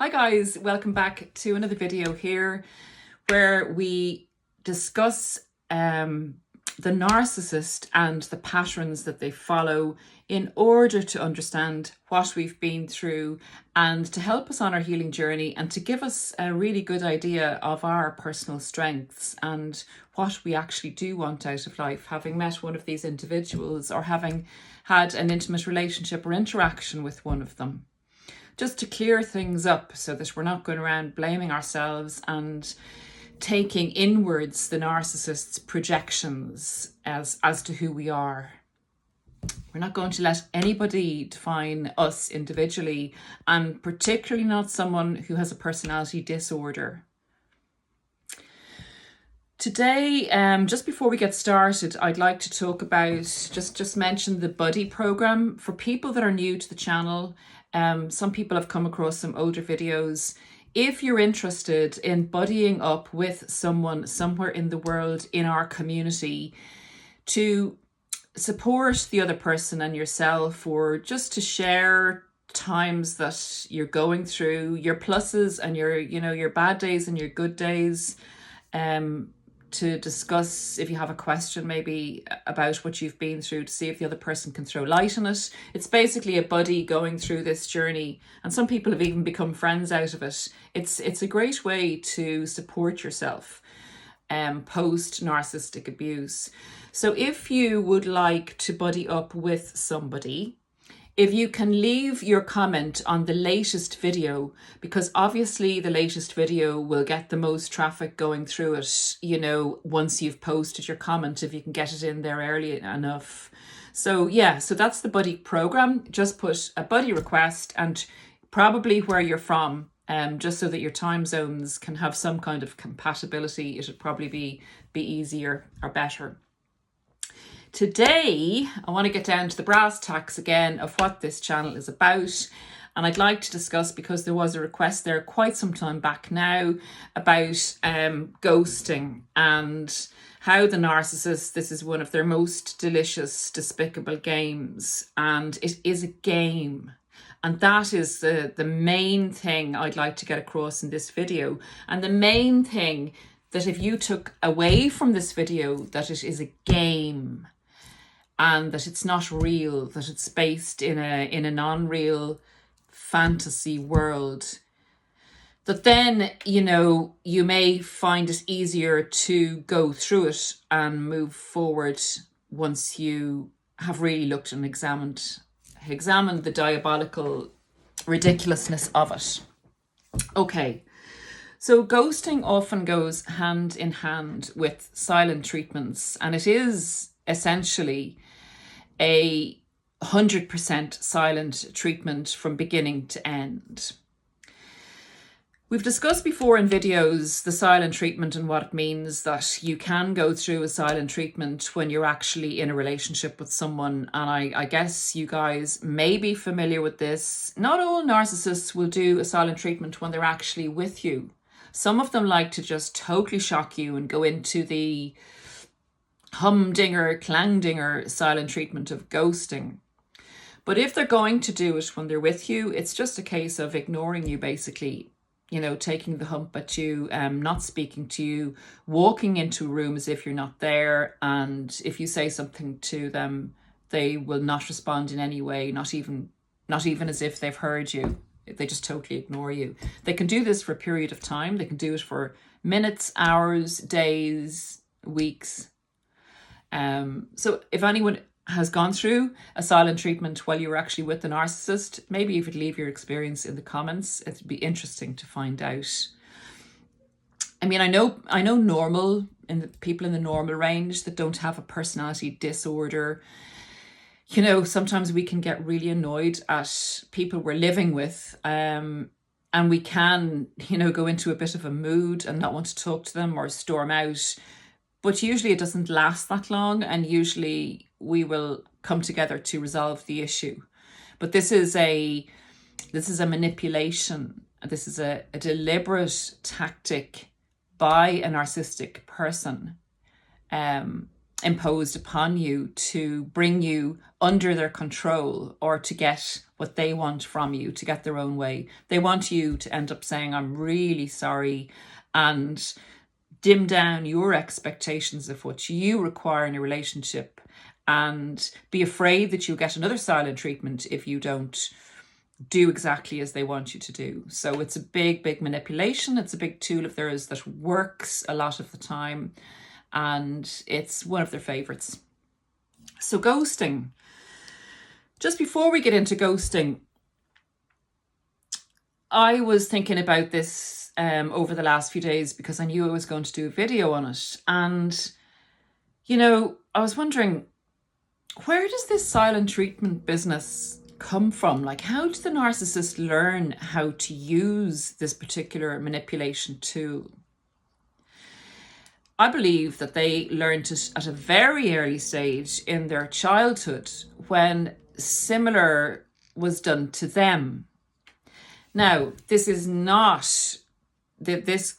Hi guys, welcome back to another video here where we discuss the narcissist and the patterns that they follow in order to understand what we've been through and to help us on our healing journey and to give us a really good idea of our personal strengths and what we actually do want out of life, having met one of these individuals or having had an intimate relationship or interaction with one of them. Just to clear things up so that we're not going around blaming ourselves and taking inwards the narcissist's projections as to who we are. We're not going to let anybody define us individually, and particularly not someone who has a personality disorder. Today, just before we get started, I'd like to talk about, just mention the buddy program. For people that are new to the channel, some people have come across some older videos. If you're interested in buddying up with someone somewhere in the world in our community to support the other person and yourself, or just to share times that you're going through, your pluses and your bad days and your good days, to discuss if you have a question maybe about what you've been through, to see if the other person can throw light on it. It's basically a buddy going through this journey, and some people have even become friends out of it. It's a great way to support yourself post narcissistic abuse. So if you would like to buddy up with somebody, if you can leave your comment on the latest video, because obviously the latest video will get the most traffic going through it, once you've posted your comment, if you can get it in there early enough. So yeah, so that's the buddy program. Just put a buddy request and probably where you're from, just so that your time zones can have some kind of compatibility. It would probably be easier or better. Today, I want to get down to the brass tacks again of what this channel is about. And I'd like to discuss, because there was a request there quite some time back now, about ghosting and how the narcissist, this is one of their most delicious, despicable games. And it is a game. And that is the main thing I'd like to get across in this video. And the main thing that if you took away from this video, that it is a game. And that it's not real, that it's based in a non-real fantasy world, that then, you may find it easier to go through it and move forward once you have really looked and examined the diabolical ridiculousness of it. Okay, so ghosting often goes hand in hand with silent treatments, and it is essentially a 100% silent treatment from beginning to end. We've discussed before in videos the silent treatment and what it means, that you can go through a silent treatment when you're actually in a relationship with someone. And I guess you guys may be familiar with this. Not all narcissists will do a silent treatment when they're actually with you. Some of them like to just totally shock you and go into the humdinger, clangdinger silent treatment of ghosting. But if they're going to do it when they're with you, it's just a case of ignoring you, basically, taking the hump at you, not speaking to you, walking into a room as if you're not there. And if you say something to them, they will not respond in any way, not even as if they've heard you. They just totally ignore you. They can do this for a period of time. They can do it for minutes, hours, days, weeks. So if anyone has gone through a silent treatment while you were actually with the narcissist, maybe you could leave your experience in the comments. It'd be interesting to find out. I mean, I know normal, in the people in the normal range that don't have a personality disorder, sometimes we can get really annoyed at people we're living with, and we can, go into a bit of a mood and not want to talk to them or storm out. But usually it doesn't last that long, and usually we will come together to resolve the issue. But this is a manipulation. This is a deliberate tactic by a narcissistic person imposed upon you to bring you under their control or to get what they want from you, to get their own way. They want you to end up saying, I'm really sorry, and dim down your expectations of what you require in a relationship and be afraid that you'll get another silent treatment if you don't do exactly as they want you to do. So it's a big, big manipulation. It's a big tool of theirs that works a lot of the time, and it's one of their favorites. So ghosting. Just before we get into ghosting, I was thinking about this over the last few days because I knew I was going to do a video on it. And, you know, I was wondering, where does this silent treatment business come from? Like, how did the narcissist learn how to use this particular manipulation tool? I believe that they learned it at a very early stage in their childhood when similar was done to them. Now, this is not, this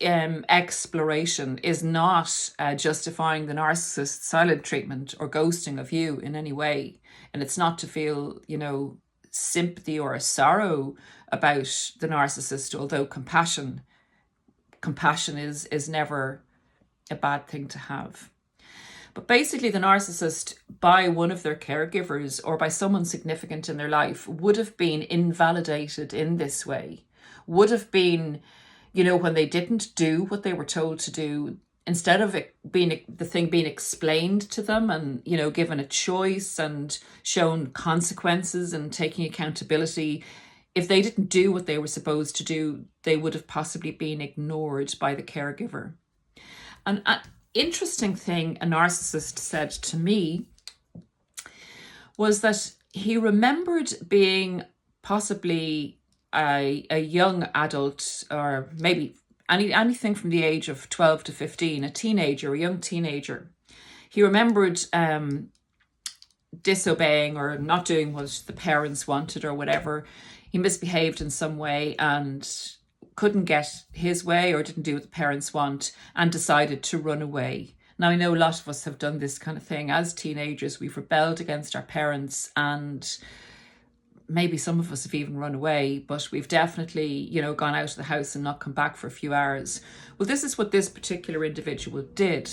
exploration is not justifying the narcissist's silent treatment or ghosting of you in any way. And it's not to feel, you know, sympathy or a sorrow about the narcissist, although compassion is never a bad thing to have. But basically the narcissist, by one of their caregivers or by someone significant in their life, would have been invalidated in this way, would have been, you know, when they didn't do what they were told to do, instead of it being the thing being explained to them and, you know, given a choice and shown consequences and taking accountability, if they didn't do what they were supposed to do, they would have possibly been ignored by the caregiver. And an interesting thing a narcissist said to me was that he remembered being possibly a young adult, or maybe anything from the age of 12 to 15, a young teenager. He remembered disobeying or not doing what the parents wanted or whatever. He misbehaved in some way and couldn't get his way or didn't do what the parents want and decided to run away. Now, I know a lot of us have done this kind of thing as teenagers. We've rebelled against our parents, and maybe some of us have even run away, but we've definitely, you know, gone out of the house and not come back for a few hours. Well, this is what this particular individual did.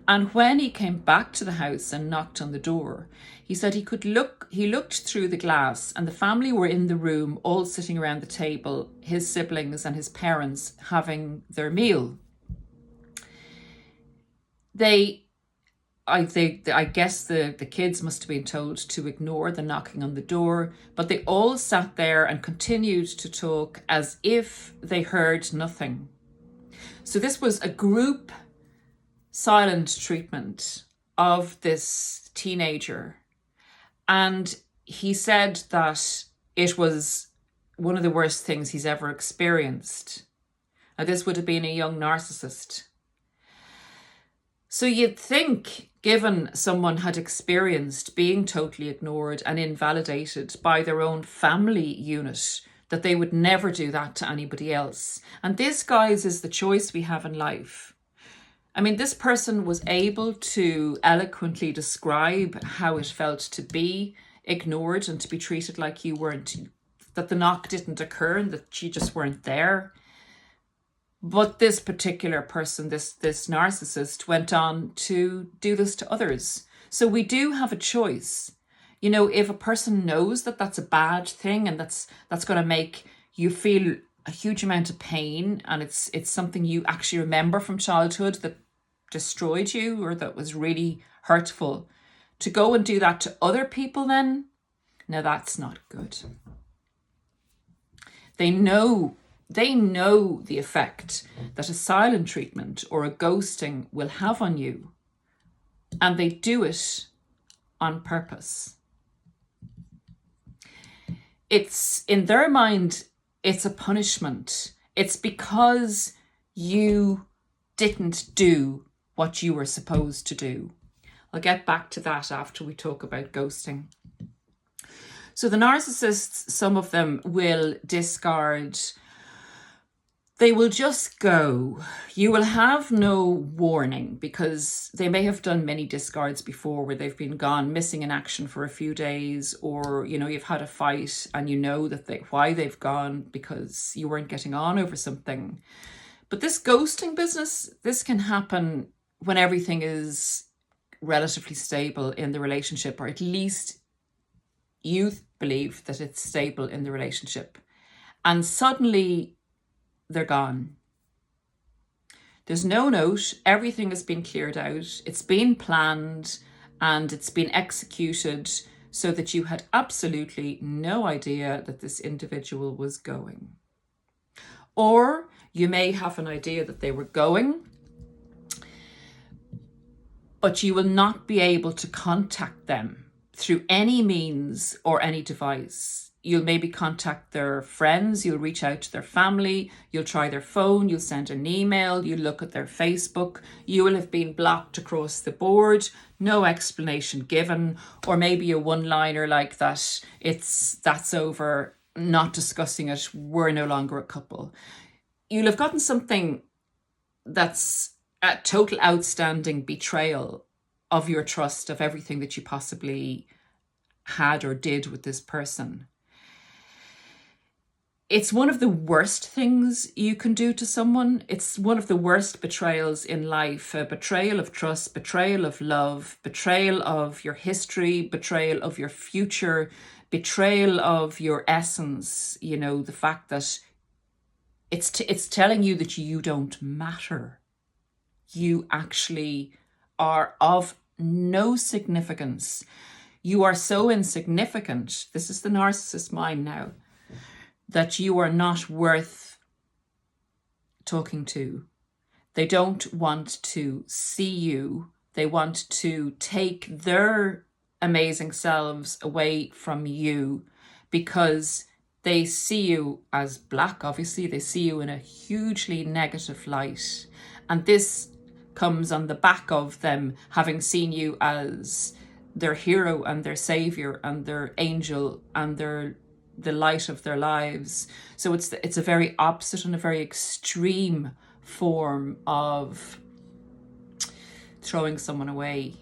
And when he came back to the house and knocked on the door, he said he looked through the glass and the family were in the room, all sitting around the table, his siblings and his parents having their meal. I guess the kids must have been told to ignore the knocking on the door, but they all sat there and continued to talk as if they heard nothing. So this was a group silent treatment of this teenager. And he said that it was one of the worst things he's ever experienced. Now, this would have been a young narcissist. So you'd think, given someone had experienced being totally ignored and invalidated by their own family unit, that they would never do that to anybody else. And this, guys, is the choice we have in life. I mean, this person was able to eloquently describe how it felt to be ignored and to be treated like you weren't, that the knock didn't occur and that you just weren't there. But this particular person, this narcissist, went on to do this to others. So we do have a choice. You know, if a person knows that that's a bad thing and that's going to make you feel a huge amount of pain, and it's something you actually remember from childhood that destroyed you or that was really hurtful, to go and do that to other people, then, now that's not good. They know the effect that a silent treatment or a ghosting will have on you, and they do it on purpose. It's, in their mind, it's a punishment. It's because you didn't do what you were supposed to do. I'll get back to that after we talk about ghosting. So the narcissists, some of them will discard They will just go. You will have no warning because they may have done many discards before where they've been gone missing in action for a few days, or, you know, you've had a fight and you know that why they've gone because you weren't getting on over something. But this ghosting business, this can happen when everything is relatively stable in the relationship, or at least you believe that it's stable in the relationship. And suddenly they're gone. There's no note. Everything has been cleared out. It's been planned and it's been executed so that you had absolutely no idea that this individual was going. Or you may have an idea that they were going, but you will not be able to contact them through any means or any device. You'll maybe contact their friends, you'll reach out to their family, you'll try their phone, you'll send an email, you'll look at their Facebook, you will have been blocked across the board, no explanation given, or maybe a one-liner like that, that's over, not discussing it, we're no longer a couple. You'll have gotten something that's a total outstanding betrayal of your trust, of everything that you possibly had or did with this person. It's one of the worst things you can do to someone. It's one of the worst betrayals in life. A betrayal of trust, betrayal of love, betrayal of your history, betrayal of your future, betrayal of your essence. You know, the fact that it's telling you that you don't matter. You actually are of no significance. You are so insignificant. This is the narcissist mind now, that you are not worth talking to. They don't want to see you. They want to take their amazing selves away from you because they see you as black, obviously. They see you in a hugely negative light. And this comes on the back of them having seen you as their hero and their savior and their angel and the light of their lives. So it's a very opposite and a very extreme form of throwing someone away.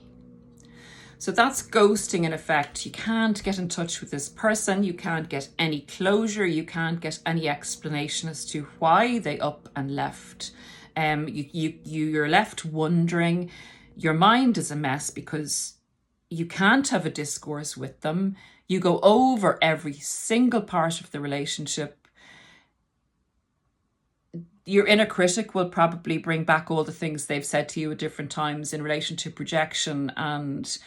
So that's ghosting in effect. You can't get in touch with this person. You can't get any closure. You can't get any explanation as to why they up and left. You're left wondering. Your mind is a mess because you can't have a discourse with them. You go over every single part of the relationship. Your inner critic will probably bring back all the things they've said to you at different times in relation to projection and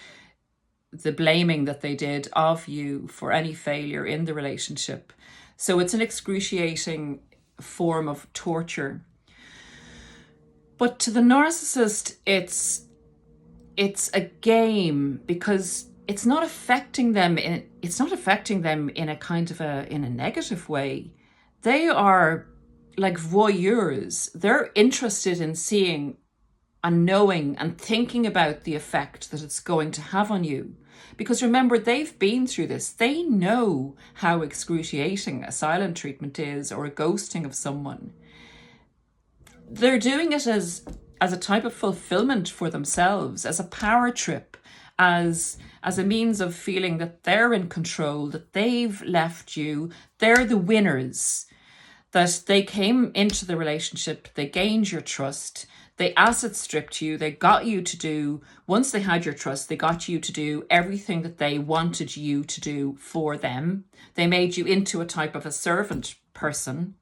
the blaming that they did of you for any failure in the relationship. So it's an excruciating form of torture. But to the narcissist, it's a game because it's not affecting them in a kind of in a negative way. They are like voyeurs. They're interested in seeing and knowing and thinking about the effect that it's going to have on you. Because remember, they've been through this. They know how excruciating a silent treatment is or a ghosting of someone. They're doing it as a type of fulfillment for themselves, as a power trip, as a means of feeling that they're in control, that they've left you, they're the winners, that they came into the relationship, they gained your trust, they asset stripped you, they got you to do, once they had your trust, they got you to do everything that they wanted you to do for them. They made you into a type of a servant person.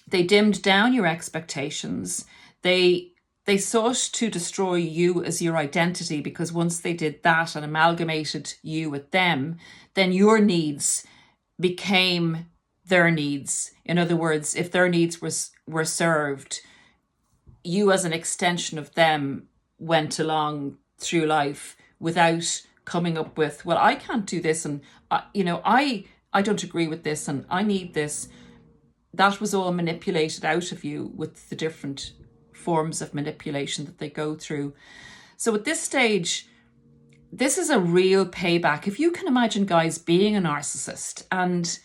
They dimmed down your expectations. They sought to destroy you as your identity because once they did that and amalgamated you with them, then your needs became their needs. In other words, if their needs were served, you as an extension of them went along through life without coming up with, well, I can't do this and, I don't agree with this and I need this. That was all manipulated out of you with the different forms of manipulation that they go through. So at this stage, this is a real payback. If you can imagine guys being a narcissist and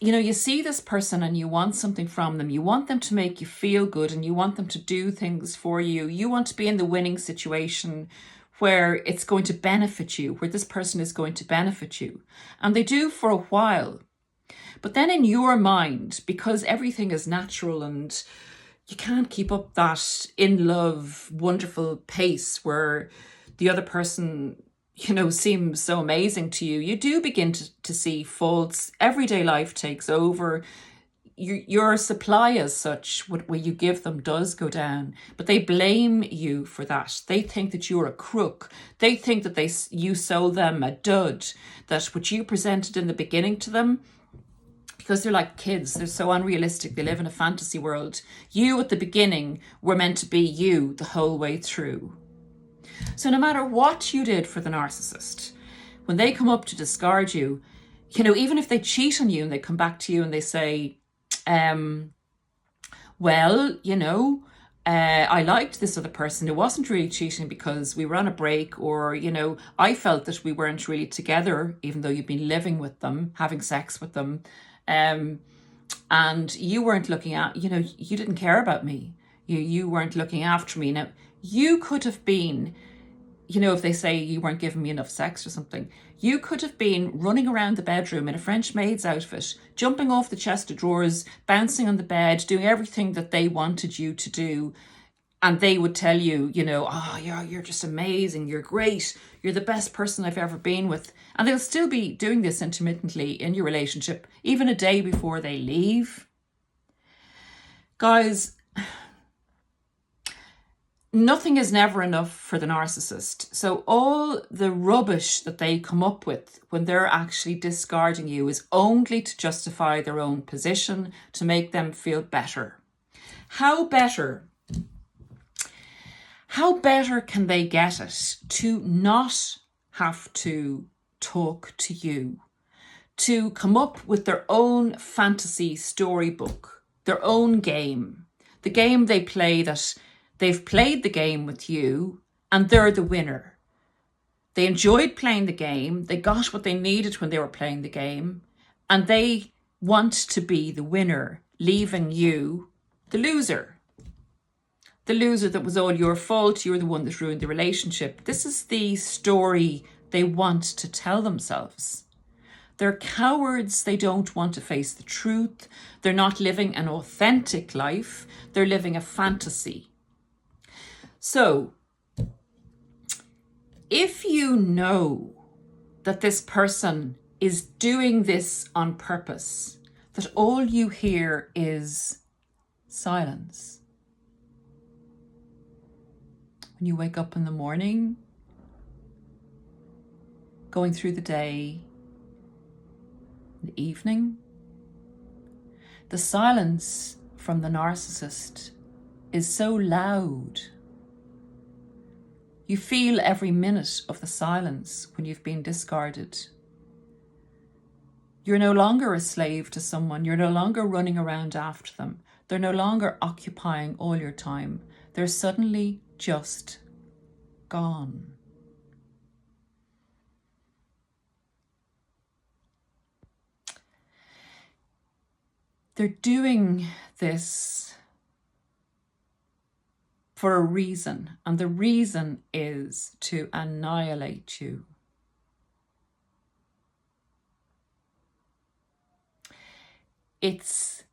you see this person and you want something from them. You want them to make you feel good and you want them to do things for you. You want to be in the winning situation where it's going to benefit you, where this person is going to benefit you. And they do for a while. But then in your mind, because everything is natural and you can't keep up that in love, wonderful pace where the other person, seems so amazing to you, you do begin to see faults. Everyday life takes over. Your supply as such, what you give them, does go down. But they blame you for that. They think that you're a crook. They think that you sold them a dud, that what you presented in the beginning to them, because they're like kids, they're so unrealistic, they live in a fantasy world. You at the beginning were meant to be you the whole way through. So no matter what you did for the narcissist, when they come up to discard you, even if they cheat on you and they come back to you and they say, I liked this other person. It wasn't really cheating because we were on a break, or, I felt that we weren't really together, even though you've been living with them, having sex with them. And you weren't looking at, you didn't care about me. You weren't looking after me. Now, you could have been, if they say you weren't giving me enough sex or something, you could have been running around the bedroom in a French maid's outfit, jumping off the chest of drawers, bouncing on the bed, doing everything that they wanted you to do. And they would tell you, you're just amazing, you're great, you're the best person I've ever been with. And they'll still be doing this intermittently in your relationship, even a day before they leave. Guys, nothing is never enough for the narcissist. So all the rubbish that they come up with when they're actually discarding you is only to justify their own position, to make them feel better. How better can they get it to not have to talk to you, to come up with their own fantasy storybook, their own game, the game they play, that they've played the game with you and they're the winner. They enjoyed playing the game. They got what they needed when they were playing the game, and they want to be the winner, leaving you the loser. The loser that was all your fault. You're the one that ruined the relationship. This is the story they want to tell themselves. They're cowards. They don't want to face the truth. They're not living an authentic life. They're living a fantasy. So, if you know that this person is doing this on purpose, that all you hear is silence. When you wake up in the morning, going through the day, the evening, the silence from the narcissist is so loud. You feel every minute of the silence when you've been discarded. You're no longer a slave to someone. You're no longer running around after them. They're no longer occupying all your time. They're suddenly just gone. They're doing this for a reason, and the reason is to annihilate you. It's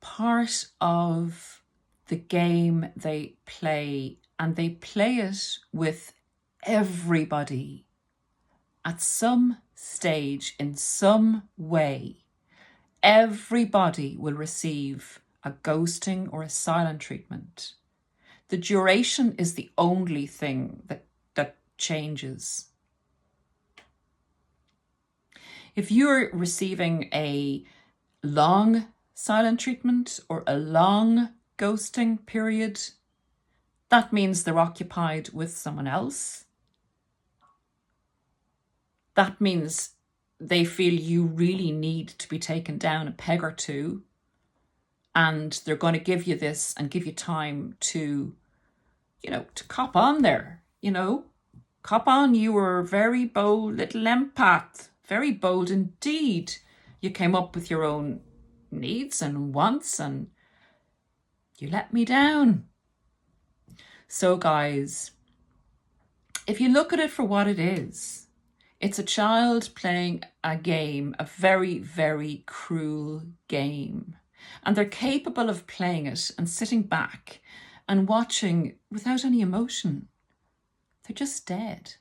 part of the game they play, and they play it with everybody at some stage, in some way. Everybody will receive a ghosting or a silent treatment. The duration is the only thing that changes. If you're receiving a long silent treatment or a long ghosting period, that means they're occupied with someone else. That means they feel you really need to be taken down a peg or two, and they're going to give you this and give you time to, to cop on there, cop on. You were a very bold little empath, very bold indeed. You came up with your own needs and wants and you let me down. So guys, if you look at it for what it is, it's a child playing a game, a very, very cruel game. And they're capable of playing it and sitting back and watching without any emotion. They're just dead.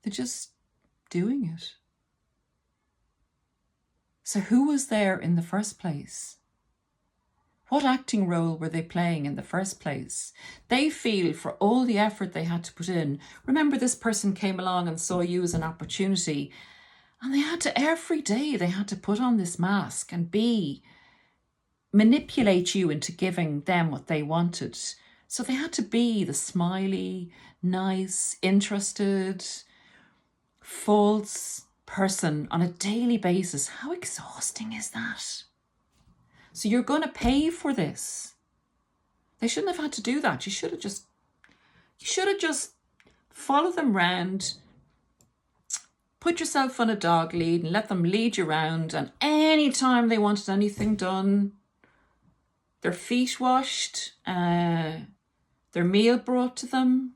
They're just doing it. So who was there in the first place? What acting role were they playing in the first place? They feel for all the effort they had to put in. Remember, this person came along and saw you as an opportunity, and they had to, every day, they had to put on this mask and manipulate you into giving them what they wanted. So they had to be the smiley, nice, interested, false person on a daily basis. How exhausting is that? So you're going to pay for this. They shouldn't have had to do that. You should have just followed them round, put yourself on a dog lead and let them lead you around. And anytime they wanted anything done, their feet washed, their meal brought to them,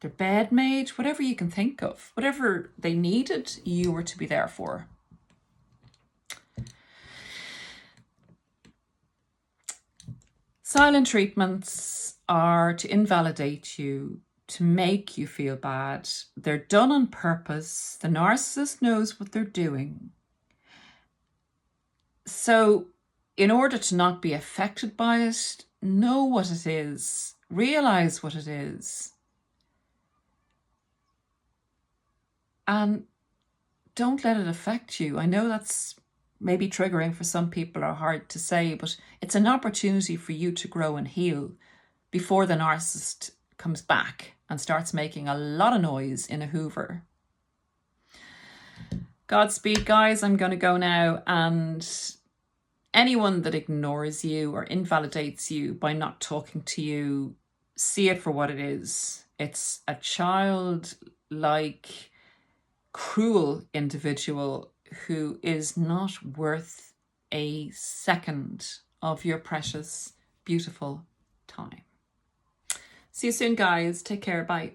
their bed made, whatever you can think of, whatever they needed, you were to be there for. Silent treatments are to invalidate you, to make you feel bad. They're done on purpose. The narcissist knows what they're doing. So in order to not be affected by it, know what it is, realize what it is, and don't let it affect you. I know that's maybe triggering for some people or hard to say, but it's an opportunity for you to grow and heal before the narcissist comes back and starts making a lot of noise in a Hoover. Godspeed, guys. I'm going to go now, and anyone that ignores you or invalidates you by not talking to you, see it for what it is. It's a childlike, cruel individual who is not worth a second of your precious, beautiful time. See you soon, guys. Take care. Bye.